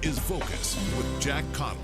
is Focus with Jack Caudill.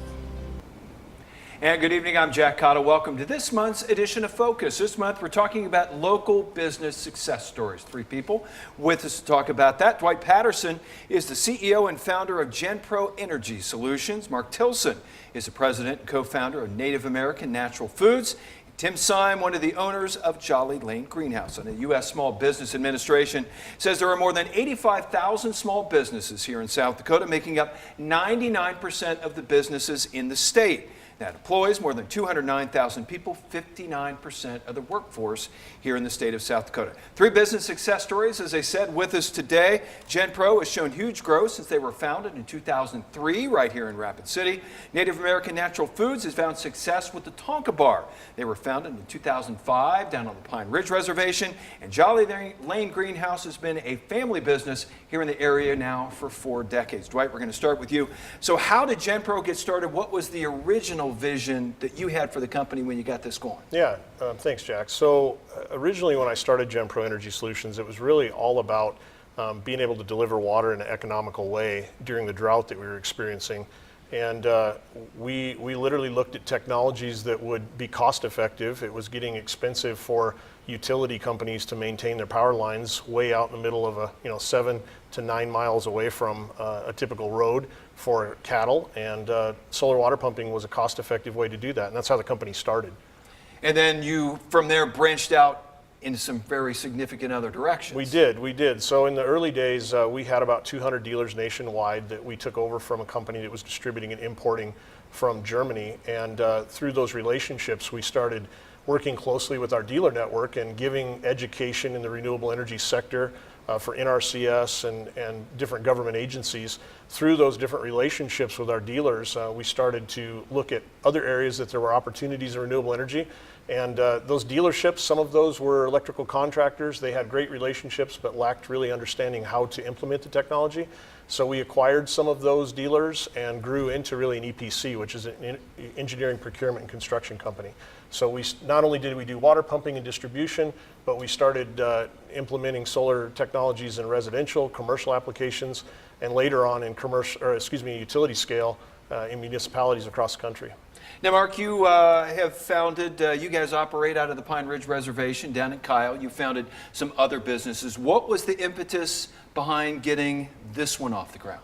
And good evening, I'm Jack Caudill. Welcome to this month's edition of Focus. This month we're talking about local business success stories. Three people with us to talk about that. Dwight Patterson is the CEO and founder of GenPro Energy Solutions. Mark Tilson is the president and co-founder of Native American Natural Foods. Tim Syme, one of the owners of Jolly Lane Greenhouse. And the U.S. Small Business Administration says there are more than 85,000 small businesses here in South Dakota, making up 99% of the businesses in the state. That employs more than 209,000 people, 59% of the workforce here in the state of South Dakota. Three business success stories, as I said, with us today. GenPro has shown huge growth since they were founded in 2003 right here in Rapid City. Native American Natural Foods has found success with the Tonka Bar. They were founded in 2005 down on the Pine Ridge Reservation. And Jolly Lane Greenhouse has been a family business here in the area now for 4 decades. Dwight, we're going to start with you. So how did GenPro get started? What was the original vision that you had for the company when you got this going? Yeah, thanks, Jack. So originally when I started GenPro Energy Solutions, it was really all about being able to deliver water in an economical way during the drought that we were experiencing. And we literally looked at technologies that would be cost effective. It was getting expensive for utility companies to maintain their power lines way out in the middle of 7 to 9 miles away from a typical road for cattle, and solar water pumping was a cost-effective way to do that, and that's how the company started. And then you, from there, branched out into some very significant other directions. We did. So in the early days, we had about 200 dealers nationwide that we took over from a company that was distributing and importing from Germany, and through those relationships, we started working closely with our dealer network and giving education in the renewable energy sector for NRCS and different government agencies. Through those different relationships with our dealers, we started to look at other areas that there were opportunities in renewable energy. And those dealerships, some of those were electrical contractors. They had great relationships but lacked really understanding how to implement the technology. So we acquired some of those dealers and grew into really an EPC, which is an engineering, procurement, and construction company. So we not only did we do water pumping and distribution, but we started implementing solar technologies in residential, commercial applications, and later on in utility scale in municipalities across the country. Now, Mark, you have founded, you guys operate out of the Pine Ridge Reservation down in Caudill. You founded some other businesses. What was the impetus behind getting this one off the ground?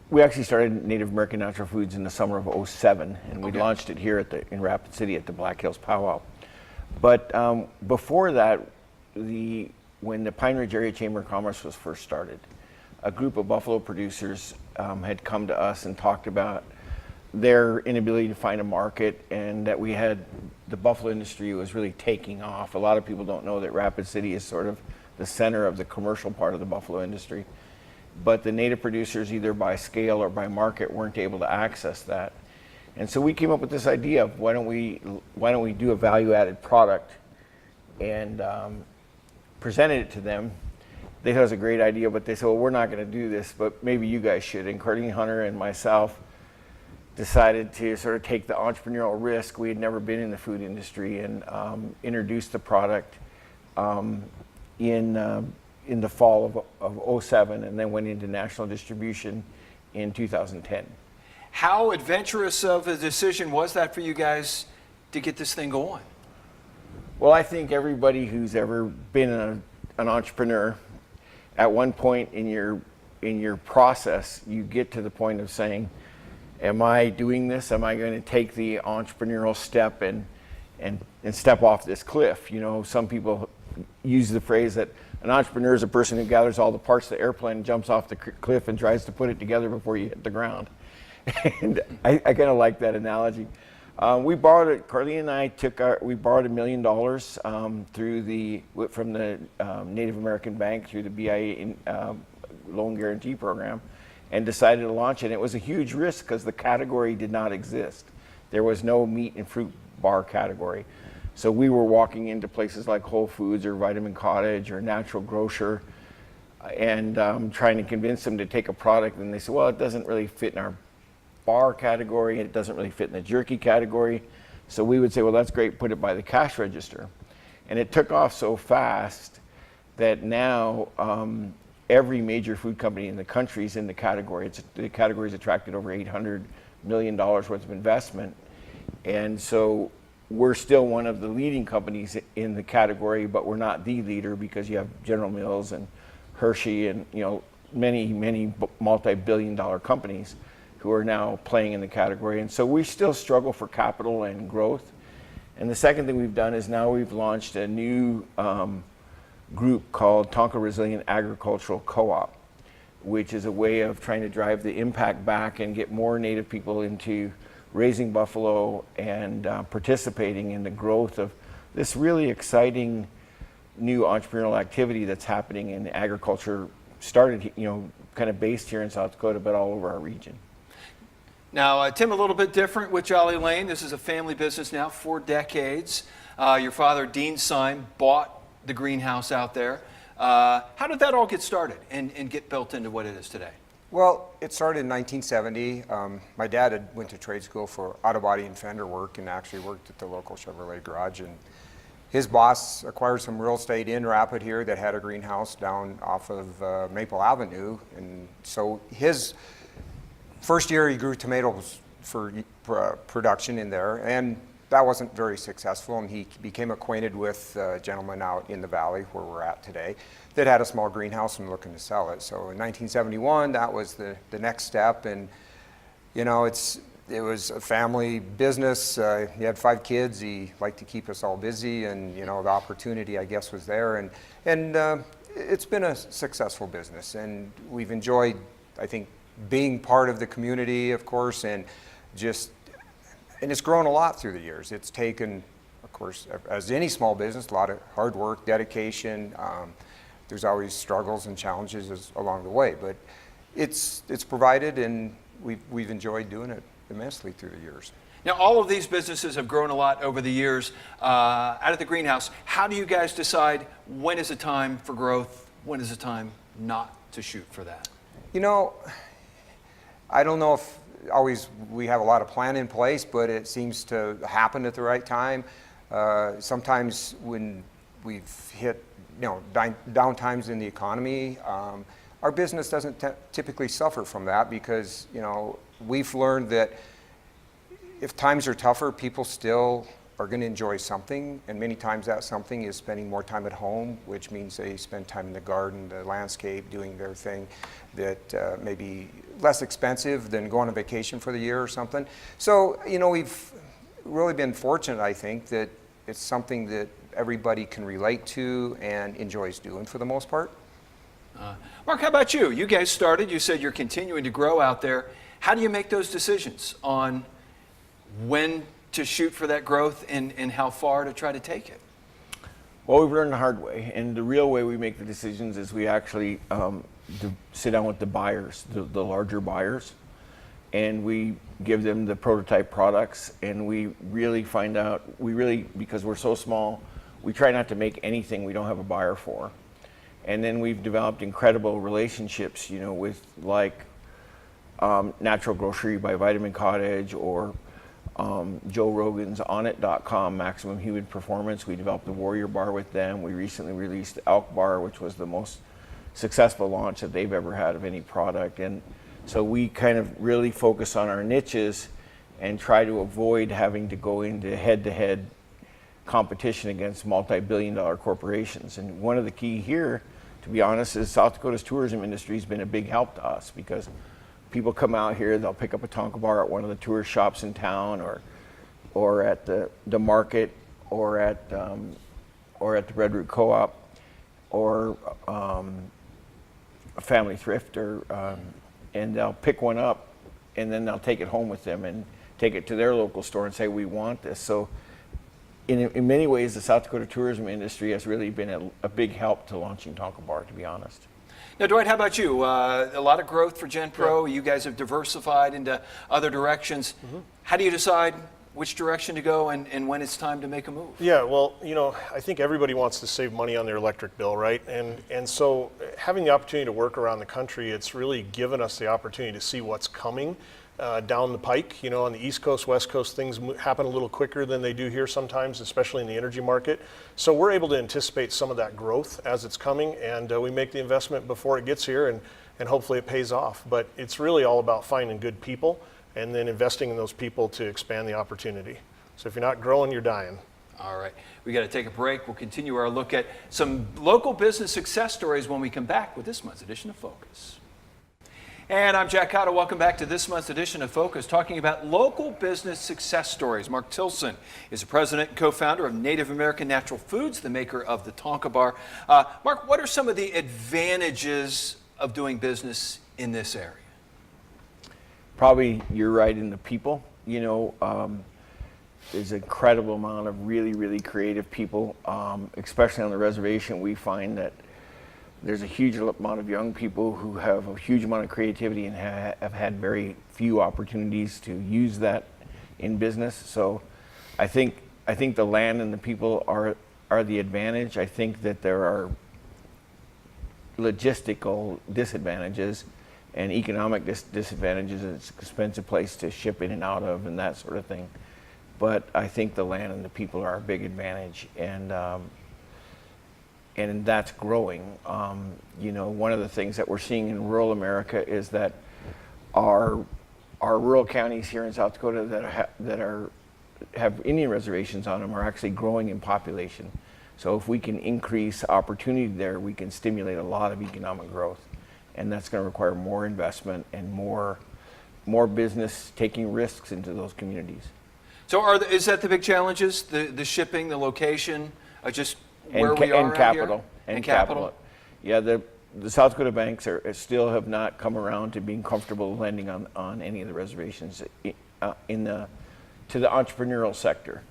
We actually started Native American Natural Foods in the summer of '07, and we launched it here in Rapid City at the Black Hills Powwow. But before that, when the Pine Ridge Area Chamber of Commerce was first started, a group of buffalo producers had come to us and talked about their inability to find a market, and that the buffalo industry was really taking off. A lot of people don't know that Rapid City is sort of the center of the commercial part of the buffalo industry. But the native producers, either by scale or by market, weren't able to access that. And so we came up with this idea of why don't we do a value-added product, and presented it to them. They thought it was a great idea, but they said, well, we're not going to do this, but maybe you guys should. And Courtney Hunter and myself decided to sort of take the entrepreneurial risk. We had never been in the food industry, and introduced the product in the fall of '07, and then went into national distribution in 2010. How adventurous of a decision was that for you guys to get this thing going? Well, I think everybody who's ever been an entrepreneur, at one point in your process, you get to the point of saying, am I doing this? Am I going to take the entrepreneurial step and step off this cliff? You know, some people use the phrase that an entrepreneur is a person who gathers all the parts of the airplane, jumps off the cliff, and tries to put it together before you hit the ground. And I kind of like that analogy. We borrowed it. Carly and I we borrowed $1 million from the Native American Bank through the BIA loan guarantee program, and decided to launch it. It was a huge risk because the category did not exist. There was no meat and fruit bar category. So we were walking into places like Whole Foods or Vitamin Cottage or Natural Grocer, and trying to convince them to take a product, and they said, well, it doesn't really fit in our bar category, it doesn't really fit in the jerky category. So we would say, well, that's great, put it by the cash register. And it took off so fast that now every major food company in the country is in the category. The category's attracted over $800 million worth of investment. And so we're still one of the leading companies in the category, but we're not the leader because you have General Mills and Hershey and many multi-billion-dollar companies who are now playing in the category. And so we still struggle for capital and growth. And the second thing we've done is now we've launched a new group called Tonka Resilient Agricultural Co-op, which is a way of trying to drive the impact back and get more Native people into raising buffalo and participating in the growth of this really exciting new entrepreneurial activity that's happening in agriculture, started, kind of based here in South Dakota, but all over our region. Now, Tim, a little bit different with Jolly Lane. This is a family business now, 4 decades. Your father, Dean Syme, bought the greenhouse out there. How did that all get started and get built into what it is today? Well, it started in 1970. My dad went to trade school for auto body and fender work and actually worked at the local Chevrolet garage. And his boss acquired some real estate in Rapid here that had a greenhouse down off of Maple Avenue. And so his first year he grew tomatoes for production in there, and that wasn't very successful, and he became acquainted with a gentleman out in the valley where we're at today that had a small greenhouse and looking to sell it. So in 1971, that was the next step, and it was a family business. He had 5 kids. He liked to keep us all busy, and the opportunity, I guess, was there, and it's been a successful business, and we've enjoyed, I think, being part of the community, of course, and it's grown a lot through the years. It's taken, of course, as any small business, a lot of hard work, dedication. There's always struggles and challenges along the way, but it's provided, and we've enjoyed doing it immensely through the years. Now, all of these businesses have grown a lot over the years. Out of the greenhouse, how do you guys decide when is the time for growth? When is the time not to shoot for that? I don't know if always we have a lot of plan in place, but it seems to happen at the right time. Sometimes when we've hit down times in the economy, our business doesn't typically suffer from that because we've learned that if times are tougher, people still are going to enjoy something, and many times that something is spending more time at home, which means they spend time in the garden, the landscape, doing their thing that may be less expensive than going on vacation for the year or something. So, we've really been fortunate, I think, that it's something that everybody can relate to and enjoys doing for the most part. Mark, how about you? You guys started, you said you're continuing to grow out there. How do you make those decisions on when to shoot for that growth and how far to try to take it? Well, we've learned the hard way, and the real way we make the decisions is we actually sit down with the buyers, the larger buyers, and we give them the prototype products, and we really find out, because we're so small, we try not to make anything we don't have a buyer for. And then we've developed incredible relationships, with Natural Grocery by Vitamin Cottage, or Joe Rogan's Onnit.com, Maximum Human Performance. We developed the Warrior Bar with them. We recently released the Elk Bar, which was the most successful launch that they've ever had of any product. And so we kind of really focus on our niches and try to avoid having to go into head-to-head competition against multi-billion-dollar corporations. And one of the key here, to be honest, is South Dakota's tourism industry has been a big help to us, because people come out here, they'll pick up a Tonka bar at one of the tourist shops in town, or at the market, or at the Red Root Co-op, or a family thrift, and they'll pick one up, and then they'll take it home with them and take it to their local store and say, we want this. So in many ways, the South Dakota tourism industry has really been a big help to launching Tonka Bar, to be honest. Now, Dwight, how about you? A lot of growth for GenPro. Yeah. You guys have diversified into other directions. Mm-hmm. How do you decide which direction to go and when it's time to make a move? Yeah, well, I think everybody wants to save money on their electric bill, right? And so having the opportunity to work around the country, it's really given us the opportunity to see what's coming. down the pike. You know, on the East Coast, West Coast, things happen a little quicker than they do here sometimes, especially in the energy market. So we're able to anticipate some of that growth as it's coming, and we make the investment before it gets here, and hopefully it pays off. But it's really all about finding good people and then investing in those people to expand the opportunity. So if you're not growing, you're dying. All right, we got to take a break. We'll continue our look at some local business success stories when we come back with this month's edition of Focus. And I'm Jack Caudill. Welcome back to this month's edition of Focus, talking about local business success stories. Mark Tilson is the president and co-founder of Native American Natural Foods, the maker of the Tonka Bar. Mark, what are some of the advantages of doing business in this area? Probably you're right in the people. You know, there's an incredible amount of really, really creative people, especially on the reservation. We find that there's a huge amount of young people who have a huge amount of creativity and have had very few opportunities to use that in business. So I think the land and the people are the advantage. I think that there are logistical disadvantages and economic disadvantages. It's an expensive place to ship in and out of and that sort of thing. But I think the land and the people are a big advantage, and that's growing. You know, one of the things that we're seeing in rural America is that our rural counties here in South Dakota that have Indian reservations on them are actually growing in population. So if we can increase opportunity there, we can stimulate a lot of economic growth, and that's going to require more investment and more business taking risks into those communities. So is that the big challenges? The shipping, the location, just where we are and capital. Here? And capital. Yeah, the South Dakota banks still have not come around to being comfortable lending on any of the reservations to the entrepreneurial sector.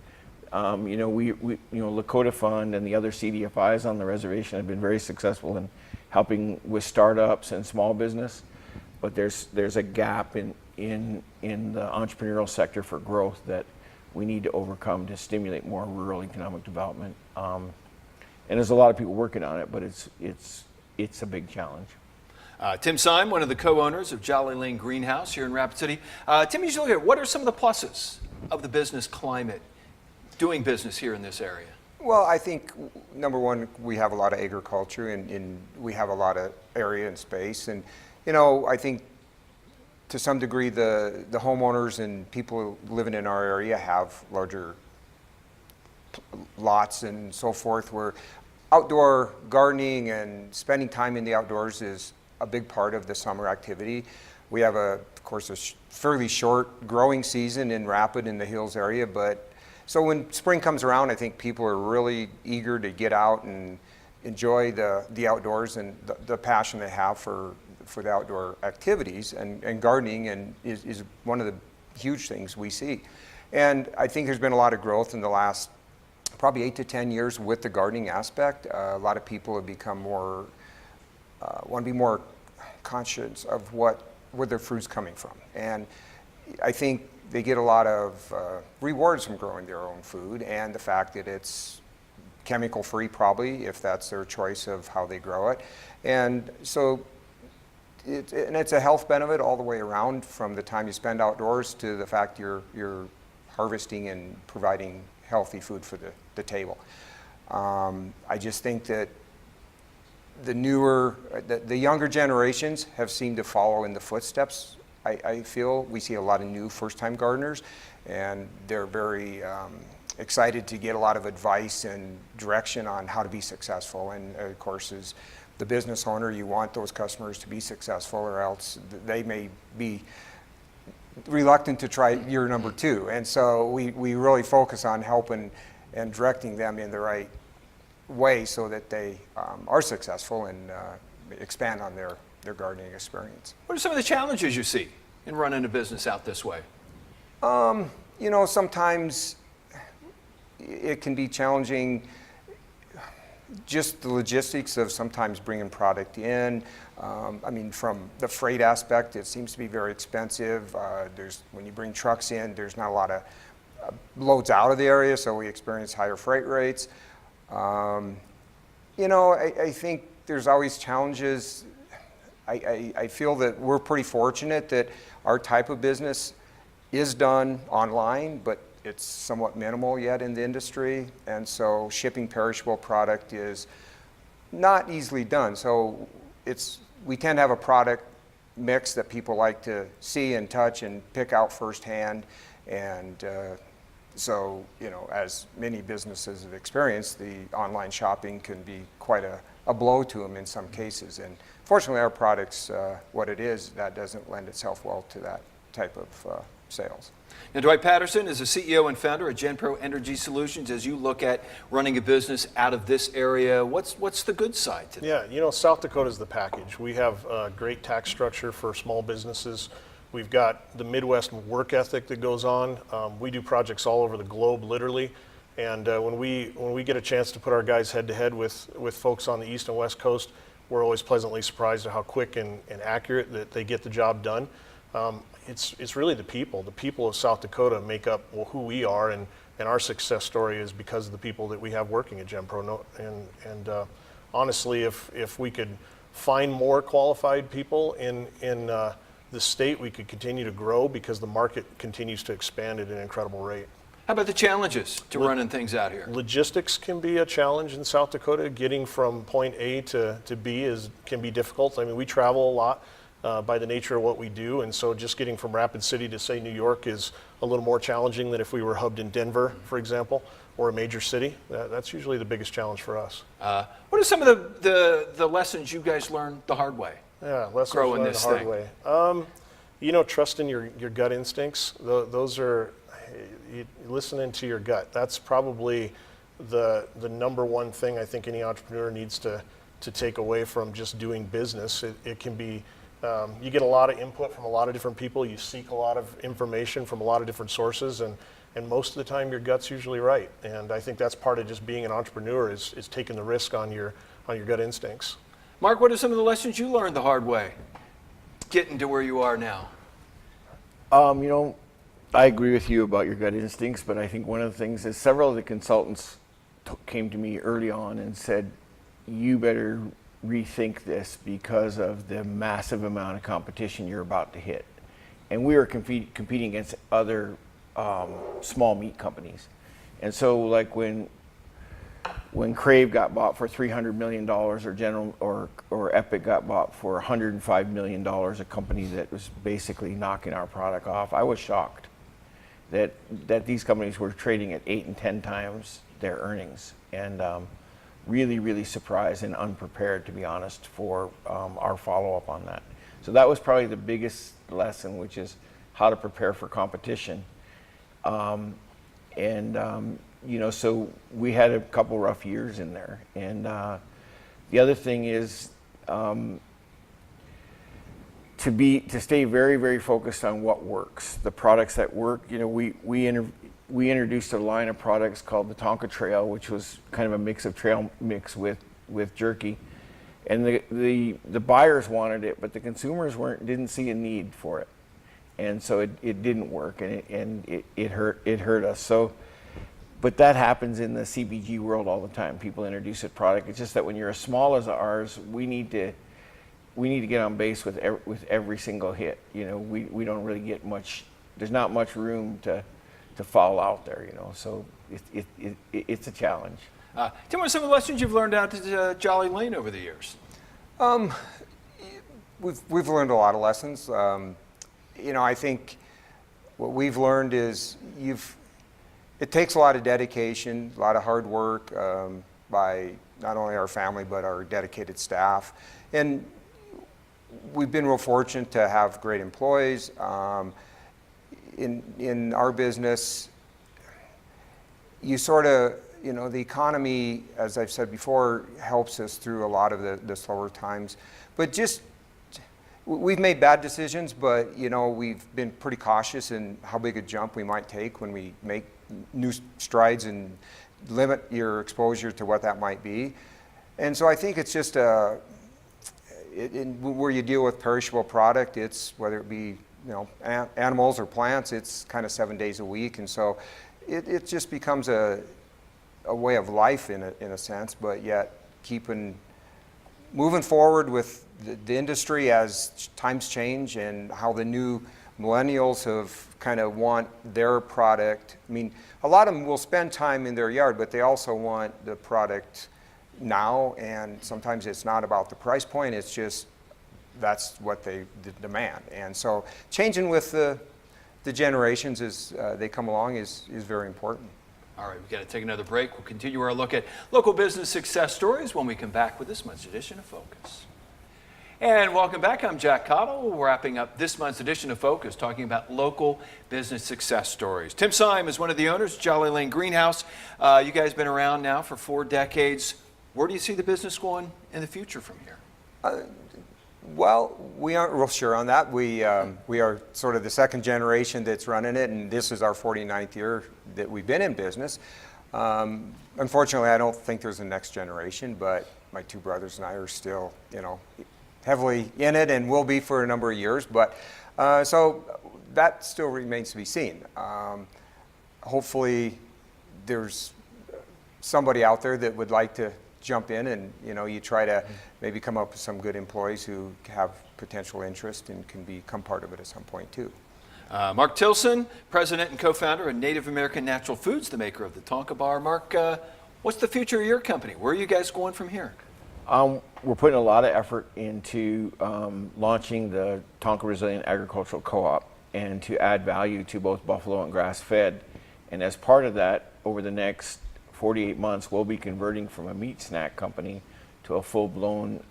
You know, we Lakota Fund and the other CDFIs on the reservation have been very successful in helping with startups and small business, but there's a gap in the entrepreneurial sector for growth that we need to overcome to stimulate more rural economic development. And there's a lot of people working on it, but it's a big challenge. Tim Syme, one of the co-owners of Jolly Lane Greenhouse here in Rapid City. Tim, you should look at what are some of the pluses of the business climate doing business here in this area? Well, I think, number one, we have a lot of agriculture and we have a lot of area and space. And, you know, I think to some degree the homeowners and people living in our area have larger lots and so forth, where outdoor gardening and spending time in the outdoors is a big part of the summer activity. We have, of course, a fairly short growing season in Rapid in the Hills area, but so when spring comes around, I think people are really eager to get out and enjoy the outdoors and the passion they have for the outdoor activities, and gardening is one of the huge things we see. And I think there's been a lot of growth in the last probably 8 to 10 years with the gardening aspect. A lot of people have become want to be more conscious of where their fruit's coming from. And I think they get a lot of rewards from growing their own food, and the fact that it's chemical free, probably, if that's their choice of how they grow it. And so it's a health benefit all the way around, from the time you spend outdoors to the fact you're harvesting and providing healthy food for the table. I just think that the younger generations have seemed to follow in the footsteps. I feel we see a lot of new first-time gardeners, and they're very excited to get a lot of advice and direction on how to be successful. And of course, as the business owner, you want those customers to be successful, or else they may be reluctant to try year number 2. And so we really focus on helping and directing them in the right way so that they are successful and expand on their gardening experience. What are some of the challenges you see in running a business out this way? You know, sometimes it can be challenging, just the logistics of sometimes bringing product in. I mean, from the freight aspect, it seems to be very expensive. When you bring trucks in, there's not a lot of loads out of the area, so we experience higher freight rates. You know, I think there's always challenges I feel that we're pretty fortunate that our type of business is done online, but it's somewhat minimal yet in the industry, and so shipping perishable product is not easily done. So we tend to have a product mix that people like to see and touch and pick out firsthand, and so, you know, as many businesses have experienced, the online shopping can be quite a blow to them in some cases. And fortunately, our product's what it is, that doesn't lend itself well to that type of sales. Now, Dwight Patterson is the CEO and founder of GenPro Energy Solutions. As you look at running a business out of this area, what's the good side to that? Yeah, you know, South Dakota is the package. We have a great tax structure for small businesses. We've got the Midwest work ethic that goes on. We do projects all over the globe, literally. And when we get a chance to put our guys head to head with folks on the East and West Coast, we're always pleasantly surprised at how quick and accurate that they get the job done. It's really the people. The people of South Dakota make up who we are, and our success story is because of the people that we have working at GenPro. And honestly, if we could find more qualified people in the state, we could continue to grow because the market continues to expand at an incredible rate. How about the challenges to running things out here? Logistics can be a challenge in South Dakota. Getting from point A to B can be difficult. I mean, we travel a lot by the nature of what we do, and so just getting from Rapid City to, say, New York is a little more challenging than if we were hubbed in Denver, for example, or a major city. That's usually the biggest challenge for us. What are some of the lessons you guys learned the hard way? Yeah, lessons growing learned this the hard thing? way. You know, trusting your gut instincts. Those are, listening to your gut. That's probably the number one thing I think any entrepreneur needs to take away from just doing business. It can be, you get a lot of input from a lot of different people. You seek a lot of information from a lot of different sources, and most of the time your gut's usually right. And I think that's part of just being an entrepreneur is taking the risk on your gut instincts. Mark, what are some of the lessons you learned the hard way, getting to where you are now? You know, I agree with you about your gut instincts, but I think one of the things is several of the consultants came to me early on and said, you better rethink this because of the massive amount of competition you're about to hit. And we were competing against other small meat companies. And so like when Crave got bought for $300 million or Epic got bought for $105 million, a company that was basically knocking our product off, I was shocked that these companies were trading at 8 and 10 times their earnings, and really, really surprised and unprepared, to be honest, for our follow-up on that. So that was probably the biggest lesson, which is how to prepare for competition. You know, so we had a couple rough years in there. And the other thing is to stay very, very focused on what works. The products that work. You know, we introduced a line of products called the Tonka Trail, which was kind of a mix of trail mix with jerky. And the buyers wanted it, but the consumers didn't see a need for it. And so it didn't work, and it hurt us. So, but that happens in the CPG world all the time. People introduce a product. It's just that when you're as small as ours, we need to get on base with every single hit. You know, we don't really get much. There's not much room to fall out there. You know, so it's a challenge. Tell me what some of the lessons you've learned out at Jolly Lane over the years. We've learned a lot of lessons. You know, I think what we've learned is it takes a lot of dedication, a lot of hard work by not only our family but our dedicated staff, and we've been real fortunate to have great employees. In our business, you sort of, you know, the economy, as I've said before, helps us through a lot of the slower times. But just, we've made bad decisions, but, you know, we've been pretty cautious in how big a jump we might take when we make new strides and limit your exposure to what that might be. And so I think it's just where you deal with perishable product, it's whether it be, you know, animals or plants, it's kind of 7 days a week. And so it just becomes a way of life in a sense, but yet keeping moving forward with the industry as times change and how the new millennials have kind of want their product. I mean, a lot of them will spend time in their yard, but they also want the product now, and sometimes it's not about the price point, it's just that's what they demand. And so changing with the generations as they come along is very important. All right, we've got to take another break. We'll continue our look at local business success stories when we come back with this month's edition of Focus. And welcome back. I'm Jack Caudill. We're wrapping up this month's edition of Focus, talking about local business success stories. Tim Syme is one of the owners, Jolly Lane Greenhouse. You guys have been around now for 4 decades. Where do you see the business going in the future from here? Well, we aren't real sure on that. We are sort of the second generation that's running it, and this is our 49th year that we've been in business. Unfortunately, I don't think there's a next generation, but my 2 brothers and I are still, heavily in it and will be for a number of years. But so that still remains to be seen. Hopefully, there's somebody out there that would like to jump in, and you try to maybe come up with some good employees who have potential interest and can become part of it at some point too. Mark Tilson, president and co-founder of Native American Natural Foods, the maker of the Tonka Bar. Mark, what's the future of your company? Where are you guys going from here? We're putting a lot of effort into launching the Tonka Resilient Agricultural Co-op and to add value to both buffalo and grass-fed. And as part of that, over the next 48 months, we'll be converting from a meat snack company to a full-blown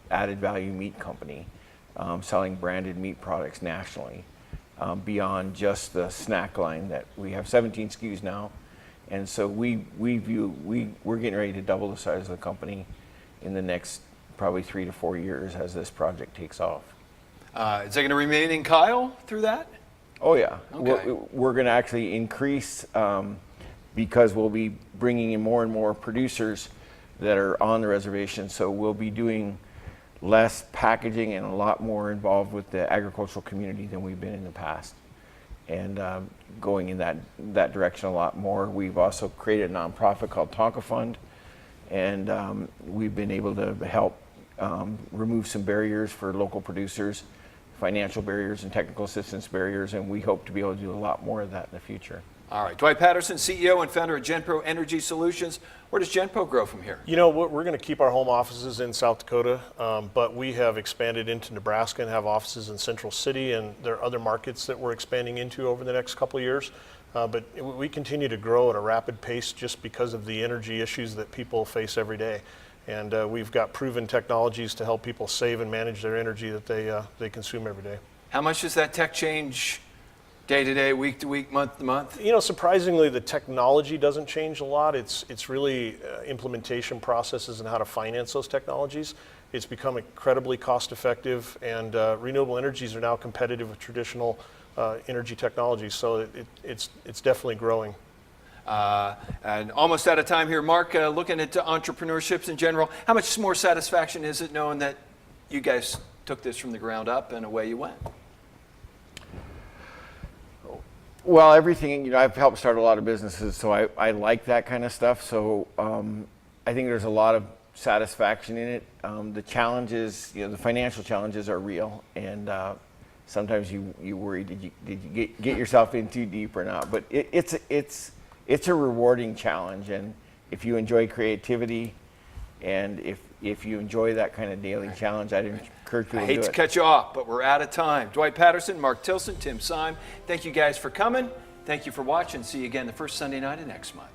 added value meat company, selling branded meat products nationally, beyond just the snack line that we have 17 SKUs now. And so we're getting ready to double the size of the company in the next probably 3 to 4 years as this project takes off. Is it going to remain in Kyle through that? Oh yeah, Okay. we're going to actually increase because we'll be bringing in more and more producers that are on the reservation. So we'll be doing less packaging and a lot more involved with the agricultural community than we've been in the past, and going in that direction a lot more. We've also created a nonprofit called Tonka Fund, and we've been able to help remove some barriers for local producers, financial barriers and technical assistance barriers, and we hope to be able to do a lot more of that in the future. All right, Dwight Patterson, CEO and founder of GenPro Energy Solutions. Where does GenPro grow from here? We're going to keep our home offices in South Dakota, but we have expanded into Nebraska and have offices in Central City, and there are other markets that we're expanding into over the next couple of years. But we continue to grow at a rapid pace just because of the energy issues that people face every day. And we've got proven technologies to help people save and manage their energy that they consume every day. How much does that tech change day to day, week to week, month to month? Surprisingly, the technology doesn't change a lot. It's really implementation processes and how to finance those technologies. It's become incredibly cost effective, and renewable energies are now competitive with traditional energy technologies. So it's definitely growing. And almost out of time here, Mark, looking at entrepreneurships in general, how much more satisfaction is it knowing that you guys took this from the ground up and away you went? Well, everything, I've helped start a lot of businesses, so I like that kind of stuff. So I think there's a lot of satisfaction in it. The challenges, the financial challenges are real, and sometimes you worry, did you get yourself in too deep or not? But it's a rewarding challenge, and if you enjoy creativity, and if you enjoy that kind of daily challenge, I'd encourage people to do it. I hate to cut you off, but we're out of time. Dwight Patterson, Mark Tilson, Tim Syme, thank you guys for coming. Thank you for watching. See you again the first Sunday night of next month.